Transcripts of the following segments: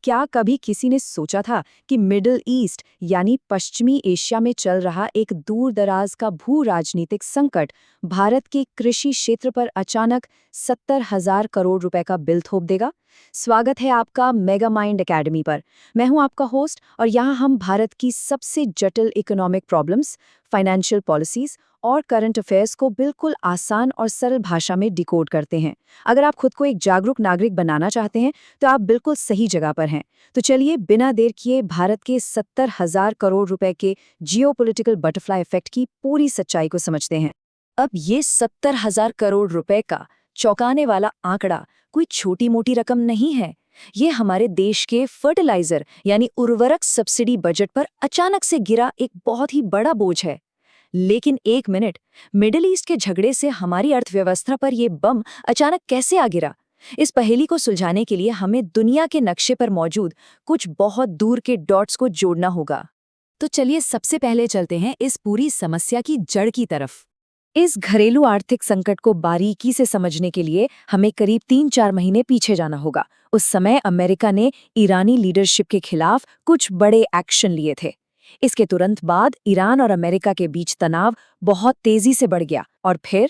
क्या कभी किसी ने सोचा था कि मिडिल ईस्ट यानी पश्चिमी एशिया में चल रहा एक दूर-दराज का भू राजनीतिक संकट भारत के कृषि क्षेत्र पर अचानक 70,000 करोड़ रुपए का बिल थोप देगा? स्वागत है आपका मेगा माइंड एकेडमी पर। मैं हूं आपका होस्ट और यहां हम भारत की सबसे जटिल इकोनॉमिक प्रॉब्लम्स, फाइनेंशियल पॉलिसीज और करंट अफेयर्स को बिल्कुल आसान और सरल भाषा में डिकोड करते हैं। अगर आप खुद को एक जागरूक नागरिक बनाना चाहते हैं तो आप बिल्कुल सही जगह पर हैं। तो चलिए बिना देर किए भारत के 70,000 करोड़ रुपए के जियोपॉलिटिकल बटरफ्लाई इफेक्ट की पूरी सच्चाई को समझते हैं। अब ये 70,000 करोड़ रुपए का चौंकाने वाला आंकड़ा कोई छोटी मोटी रकम नहीं है। ये हमारे देश के फर्टिलाइजर यानी उर्वरक सब्सिडी बजट पर अचानक से गिरा एक बहुत ही बड़ा बोझ है। लेकिन एक मिनट, मिडिल ईस्ट के झगड़े से हमारी अर्थव्यवस्था पर यह बम अचानक कैसे आ गिरा? इस पहेली को सुलझाने के लिए हमें दुनिया के नक्शे पर मौजूद कुछ बहुत दूर के डॉट्स को जोड़ना होगा। तो चलिए सबसे पहले चलते हैं इस पूरी समस्या की जड़ की तरफ। इस घरेलू आर्थिक संकट को बारीकी से समझने के लिए हमें करीब 3-4 महीने पीछे जाना होगा। उस समय अमेरिका ने ईरानी लीडरशिप के खिलाफ कुछ बड़े एक्शन लिए थे। इसके तुरंत बाद ईरान और अमेरिका के बीच तनाव बहुत तेजी से बढ़ गया और फिर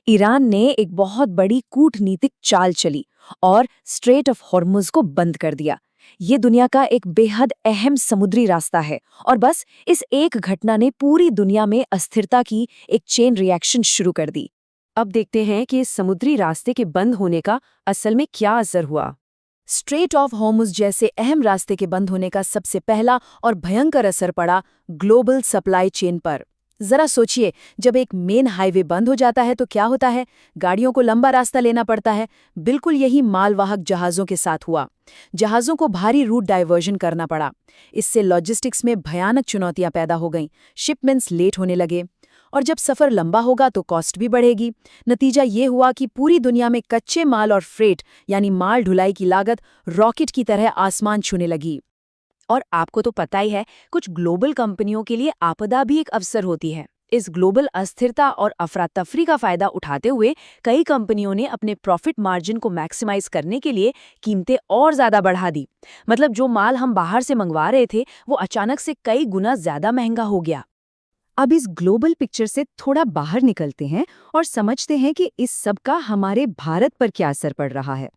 ईरान ने एक बहुत बड़ी कूटनीतिक चाल चली और स्ट्रेट ऑफ हॉर्मुज को बंद कर दिया। ये दुनिया का एक बेहद अहम समुद्री रास्ता है और बस इस एक घटना ने पूरी दुनिया में अस्थिरता की एक चेन रिएक्शन शुरू कर दी। अब देखते हैं कि इस समुद्री रास्ते के बंद होने का असल में क्या असर हुआ। स्ट्रेट ऑफ हॉर्मुज जैसे अहम रास्ते के बंद होने का सबसे पहला और भयंकर असर पड़ा ग्लोबल सप्लाई चेन पर। जरा सोचिए, जब एक मेन हाईवे बंद हो जाता है तो क्या होता है? गाड़ियों को लंबा रास्ता लेना पड़ता है। बिल्कुल यही मालवाहक जहाज़ों के साथ हुआ। जहाज़ों को भारी रूट डाइवर्जन करना पड़ा। इससे लॉजिस्टिक्स में भयानक चुनौतियां पैदा हो गईं। शिपमेंट्स लेट होने लगे और जब सफ़र लंबा होगा तो कॉस्ट भी बढ़ेगी। नतीजा ये हुआ कि पूरी दुनिया में कच्चे माल और फ्रेट यानी माल ढुलाई की लागत रॉकेट की तरह आसमान छूने लगी। और आपको तो पता ही है, कुछ ग्लोबल कंपनियों के लिए आपदा भी एक अवसर होती है। इस ग्लोबल अस्थिरता और अफरा तफरी का फायदा उठाते हुए कई कंपनियों ने अपने प्रॉफिट मार्जिन को मैक्सिमाइज करने के लिए कीमतें और ज्यादा बढ़ा दी। मतलब जो माल हम बाहर से मंगवा रहे थे वो अचानक से कई गुना ज्यादा महंगा हो गया। अब इस ग्लोबल पिक्चर से थोड़ा बाहर निकलते हैं और समझते हैं कि इस सब का हमारे भारत पर क्या असर पड़ रहा है।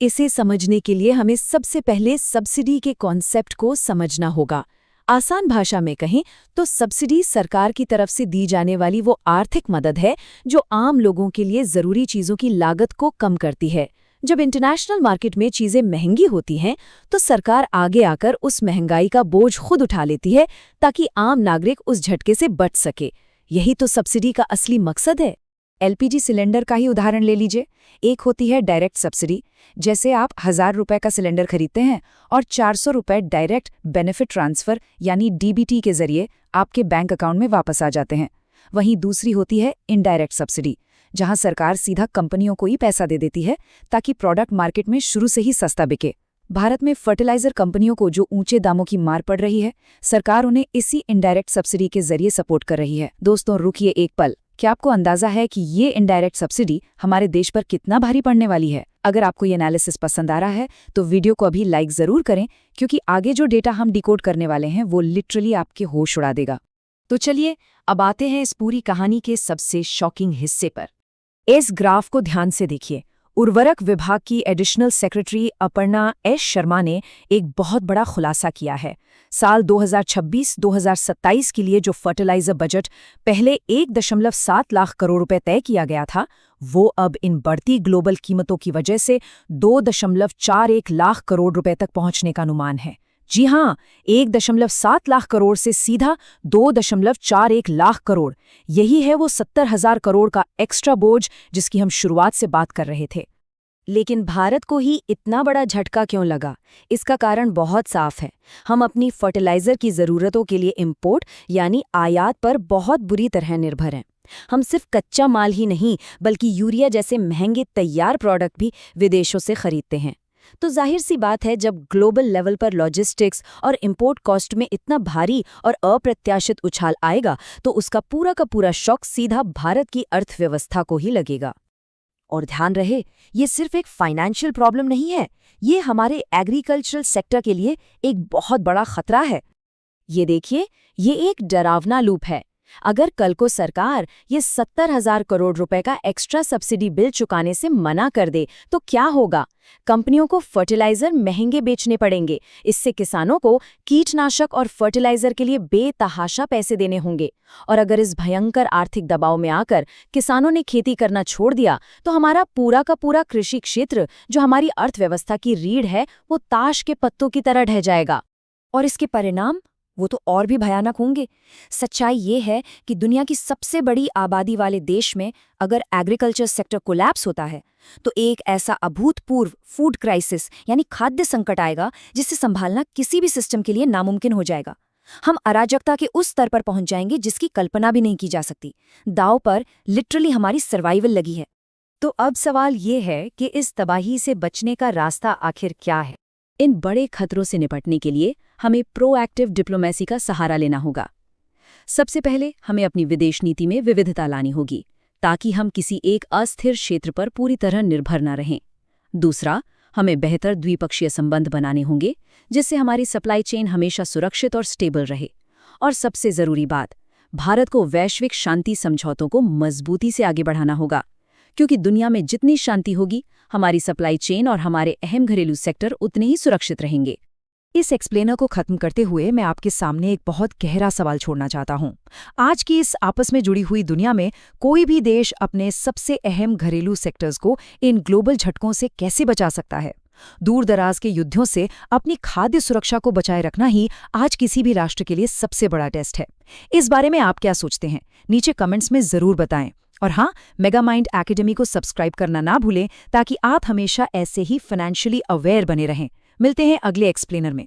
इसे समझने के लिए हमें सबसे पहले सब्सिडी के कॉन्सेप्ट को समझना होगा। आसान भाषा में कहें तो सब्सिडी सरकार की तरफ से दी जाने वाली वो आर्थिक मदद है जो आम लोगों के लिए जरूरी चीजों की लागत को कम करती है। जब इंटरनेशनल मार्केट में चीजें महंगी होती हैं तो सरकार आगे आकर उस महंगाई का बोझ खुद उठा लेती है ताकि आम नागरिक उस झटके से बच सके। यही तो सब्सिडी का असली मकसद है। एलपीजी सिलेंडर का ही उदाहरण ले लीजिए। एक होती है डायरेक्ट सब्सिडी, जैसे आप 1,000 रुपए का सिलेंडर खरीदते हैं और 400 रुपए डायरेक्ट बेनिफिट ट्रांसफर यानी डीबीटी के जरिए आपके बैंक अकाउंट में वापस आ जाते हैं। वहीं दूसरी होती है इनडायरेक्ट सब्सिडी, जहां सरकार सीधा कंपनियों को ही पैसा दे देती है ताकि प्रोडक्ट मार्केट में शुरू से ही सस्ता बिके। भारत में फर्टिलाइजर कंपनियों को जो ऊंचे दामों की मार पड़ रही है, सरकार उन्हें इसी इनडायरेक्ट सब्सिडी के जरिए सपोर्ट कर रही है। दोस्तों रुकिए एक पल, क्या आपको अंदाजा है कि ये इनडायरेक्ट सब्सिडी हमारे देश पर कितना भारी पड़ने वाली है? अगर आपको ये एनालिसिस पसंद आ रहा है तो वीडियो को अभी लाइक जरूर करें, क्योंकि आगे जो डेटा हम डिकोड करने वाले हैं वो लिटरली आपके होश उड़ा देगा। तो चलिए अब आते हैं इस पूरी कहानी के सबसे शॉकिंग हिस्से पर। इस ग्राफ को ध्यान से देखिए। उर्वरक विभाग की additional secretary Aparna S Sharma ने एक बहुत बड़ा खुलासा किया है। साल 2026-2027 के लिए जो फर्टिलाइजर बजट पहले 1.7 लाख करोड़ रुपए तय किया गया था, वो अब इन बढ़ती ग्लोबल कीमतों की वजह से 2.41 लाख करोड़ रुपए तक पहुंचने का अनुमान है। जी हां, 1.7 लाख करोड़ से सीधा 2.41 लाख करोड़। यही है वो 70,000 करोड़ का एक्स्ट्रा बोझ जिसकी हम शुरुआत से बात कर रहे थे। लेकिन भारत को ही इतना बड़ा झटका क्यों लगा? इसका कारण बहुत साफ है। हम अपनी फर्टिलाइजर की ज़रूरतों के लिए इंपोर्ट यानी आयात पर बहुत बुरी तरह निर्भर हैं। हम सिर्फ कच्चा माल ही नहीं बल्कि यूरिया जैसे महंगे तैयार प्रोडक्ट भी विदेशों से खरीदते हैं। तो जाहिर सी बात है, जब ग्लोबल लेवल पर लॉजिस्टिक्स और इंपोर्ट कॉस्ट में इतना भारी और अप्रत्याशित उछाल आएगा तो उसका पूरा का पूरा शॉक सीधा भारत की अर्थव्यवस्था को ही लगेगा। और ध्यान रहे, ये सिर्फ एक फाइनेंशियल प्रॉब्लम नहीं है, ये हमारे एग्रीकल्चरल सेक्टर के लिए एक बहुत बड़ा खतरा है। ये देखिए, ये एक डरावना लूप है। अगर कल को सरकार ये 70,000 करोड़ रुपए का एक्स्ट्रा सब्सिडी बिल चुकाने से मना कर दे तो क्या होगा? कंपनियों को फर्टिलाइजर महंगे बेचने पड़ेंगे, इससे किसानों को कीटनाशक और फर्टिलाइजर के लिए बेतहाशा पैसे देने होंगे। और अगर इस भयंकर आर्थिक दबाव में आकर किसानों ने खेती करना छोड़ दिया तो हमारा पूरा का पूरा कृषि क्षेत्र, जो हमारी अर्थव्यवस्था की रीढ़ है, वो ताश के पत्तों की तरह ढह जाएगा। और इसके परिणाम वो तो और भी भयानक होंगे। सच्चाई ये है कि दुनिया की सबसे बड़ी आबादी वाले देश में अगर एग्रीकल्चर सेक्टर कोलैप्स होता है तो एक ऐसा अभूतपूर्व फूड क्राइसिस यानी खाद्य संकट आएगा जिसे संभालना किसी भी सिस्टम के लिए नामुमकिन हो जाएगा। हम अराजकता के उस स्तर पर पहुंच जाएंगे जिसकी कल्पना भी नहीं की जा सकती। दांव पर लिटरली हमारी सर्वाइवल लगी है। तो अब सवाल ये है कि इस तबाही से बचने का रास्ता आखिर क्या है? इन बड़े खतरों से निपटने के लिए हमें प्रोएक्टिव डिप्लोमेसी का सहारा लेना होगा। सबसे पहले हमें अपनी विदेश नीति में विविधता लानी होगी ताकि हम किसी एक अस्थिर क्षेत्र पर पूरी तरह निर्भर न रहें। दूसरा, हमें बेहतर द्विपक्षीय संबंध बनाने होंगे जिससे हमारी सप्लाई चेन हमेशा सुरक्षित और स्टेबल रहे। और सबसे ज़रूरी बात, भारत को वैश्विक शांति समझौतों को मजबूती से आगे बढ़ाना होगा, क्योंकि दुनिया में जितनी शांति होगी, हमारी सप्लाई चेन और हमारे अहम घरेलू सेक्टर उतने ही सुरक्षित रहेंगे। इस एक्सप्लेनर को खत्म करते हुए मैं आपके सामने एक बहुत गहरा सवाल छोड़ना चाहता हूं। आज की इस आपस में जुड़ी हुई दुनिया में कोई भी देश अपने सबसे अहम घरेलू सेक्टर्स को इन ग्लोबल झटकों से कैसे बचा सकता है? दूर दराज के युद्धों से अपनी खाद्य सुरक्षा को बचाए रखना ही आज किसी भी राष्ट्र के लिए सबसे बड़ा टेस्ट है। इस बारे में आप क्या सोचते हैं? नीचे कमेंट्स में जरूर बताएं। और हाँ, मेगामाइंड एकेडमी को सब्सक्राइब करना ना भूलें ताकि आप हमेशा ऐसे ही फाइनेंशियली अवेयर बने रहें। मिलते हैं अगले एक्सप्लेनर में।